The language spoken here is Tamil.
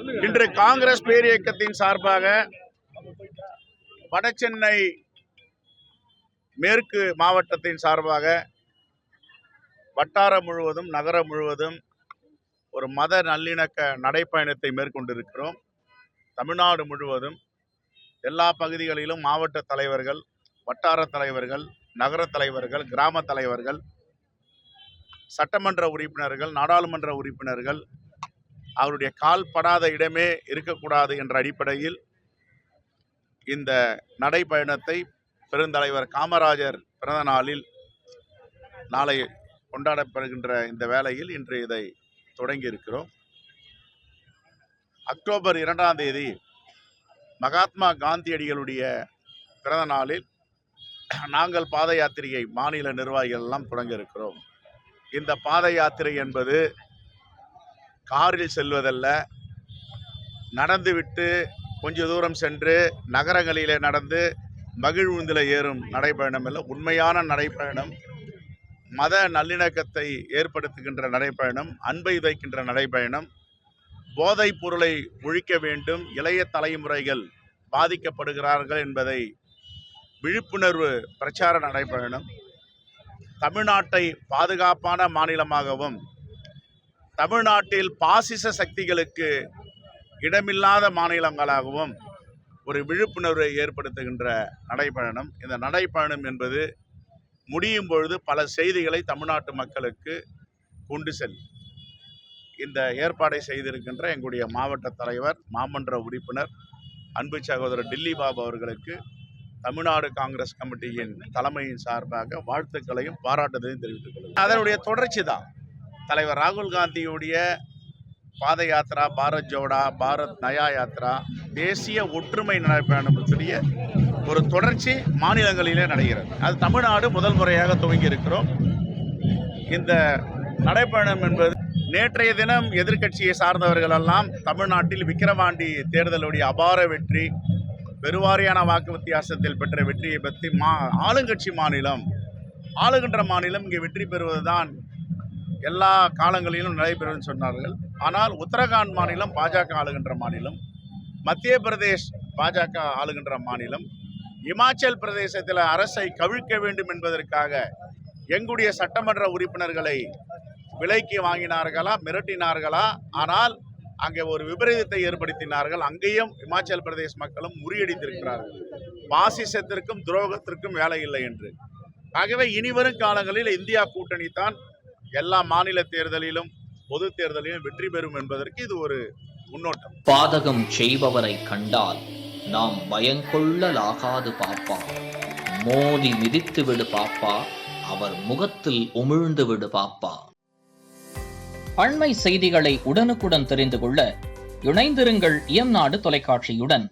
இன்று காங்கிரஸ் பேரியக்கத்தின் சார்பாக வடசென்னை மேற்கு மாவட்டத்தின் சார்பாக வட்டாரம் முழுவதும் நகரம் முழுவதும் ஒரு மத நல்லிணக்க நடைப்பயணத்தை மேற்கொண்டிருக்கிறோம். தமிழ்நாடு முழுவதும் எல்லா பகுதிகளிலும் மாவட்ட தலைவர்கள், வட்டார தலைவர்கள், நகர தலைவர்கள், கிராம தலைவர்கள், சட்டமன்ற உறுப்பினர்கள், நாடாளுமன்ற உறுப்பினர்கள் அவருடைய கால் படாத இடமே இருக்கக்கூடாது என்ற அடிப்படையில் இந்த நடைப்பயணத்தை பெருந்தலைவர் காமராஜர் பிறந்த நாளில் நாளை கொண்டாடப்படுகின்ற இந்த வேளையில் இன்று இதை தொடங்கி இருக்கிறோம். அக்டோபர் 2ஆம் தேதி மகாத்மா காந்தியடிகளுடைய பிறந்த நாளில் நாங்கள் பாத யாத்திரையை மாநில நிர்வாகிகள் எல்லாம் தொடங்க இருக்கிறோம். இந்த பாத யாத்திரை என்பது காரில் செல்வதல்ல, நடந்துவிட்டு கொஞ்ச தூரம் சென்று நகரங்களிலே நடந்து மகிழ்வுந்தில் ஏறும் நடைப்பயணம் அல்ல, உண்மையான நடைப்பயணம், மத நல்லிணக்கத்தை ஏற்படுத்துகின்ற நடைப்பயணம், அன்பை வைக்கின்ற நடைப்பயணம், போதைப் பொருளை ஒழிக்க வேண்டும், இளைய தலைமுறைகள் பாதிக்கப்படுகிறார்கள் என்பதை விழிப்புணர்வு பிரச்சார நடைப்பயணம், தமிழ்நாட்டை பாதுகாப்பான மாநிலமாகவும் தமிழ்நாட்டில் பாசிச சக்திகளுக்கு இடமில்லாத மாநிலங்களாகவும் ஒரு விழிப்புணர்வை ஏற்படுத்துகின்ற நடைப்பயணம். இந்த நடைப்பயணம் என்பது முடியும் பொழுது பல செய்திகளை தமிழ்நாட்டு மக்களுக்கு கொண்டு செல்லும். இந்த ஏற்பாடை செய்திருக்கின்ற எங்களுடைய மாவட்ட தலைவர், மாமன்ற உறுப்பினர், அன்பு சகோதரர் டில்லி பாபு அவர்களுக்கு தமிழ்நாடு காங்கிரஸ் கமிட்டியின் தலைமையின் சார்பாக வாழ்த்துக்களையும் பாராட்டுதலையும் தெரிவித்துக் கொள்கிறேன். அதனுடைய தொடர்ச்சி தான் தலைவர் ராகுல் காந்தியுடைய பாத யாத்திரா, பாரத் ஜோடா, பாரத் நயா யாத்திரா, தேசிய ஒற்றுமை நடைபயணத்துடைய ஒரு தொடர்ச்சி மாநிலங்களிலே நடைகிறது. அது தமிழ்நாடு முதல் முறையாக துவங்கி இருக்கிறோம். இந்த நடைப்பயணம் என்பது நேற்றைய தினம் எதிர்க்கட்சியை சார்ந்தவர்கள் எல்லாம் தமிழ்நாட்டில் விக்கிரவாண்டி தேர்தலுடைய அபார வெற்றி, பெருவாரியான வாக்கு வித்தியாசத்தில் பெற்ற வெற்றியை பற்றி ஆளுங்கட்சி மாநிலம், ஆளுகின்ற மாநிலம் இங்கே வெற்றி பெறுவதுதான் எல்லா காலங்களிலும் நடைபெறும் சொன்னார்கள். ஆனால் உத்தரகாண்ட் மாநிலம் பாஜக ஆளுகின்ற மாநிலம், மத்திய பிரதேஷ் பாஜக ஆளுகின்ற மாநிலம், இமாச்சல் பிரதேசத்தில் அரசை கவிழ்க்க வேண்டும் என்பதற்காக எங்களுடைய சட்டமன்ற உறுப்பினர்களை விலைக்கு வாங்கினார்களா, மிரட்டினார்களா? ஆனால் அங்கே ஒரு விபரீதத்தை ஏற்படுத்தினார்கள். அங்கேயும் இமாச்சல் பிரதேச மக்களும் முறியடித்திருக்கிறார்கள். பாசிசத்திற்கும் துரோகத்திற்கும் வேலை இல்லை என்று. ஆகவே இனிவரும் காலங்களில் இந்தியா கூட்டணி தான் எல்லா மாநில தேர்தலிலும் பொது தேர்தலிலும் வெற்றி பெறும் என்பதற்கு இது ஒரு முன்னோட்டம். பாதகம் செய்பவரை கண்டால் நாம் பயங்கொள்ளலாகாது பாப்பா, மோதி மிதித்து விடு பாப்பா, அவர் முகத்தில் உமிழ்ந்து விடு பாப்பா. அண்மை செய்திகளை உடனுக்குடன் தெரிந்து கொள்ள இணைந்திருங்கள் இயம்நாடு தொலைக்காட்சியுடன்.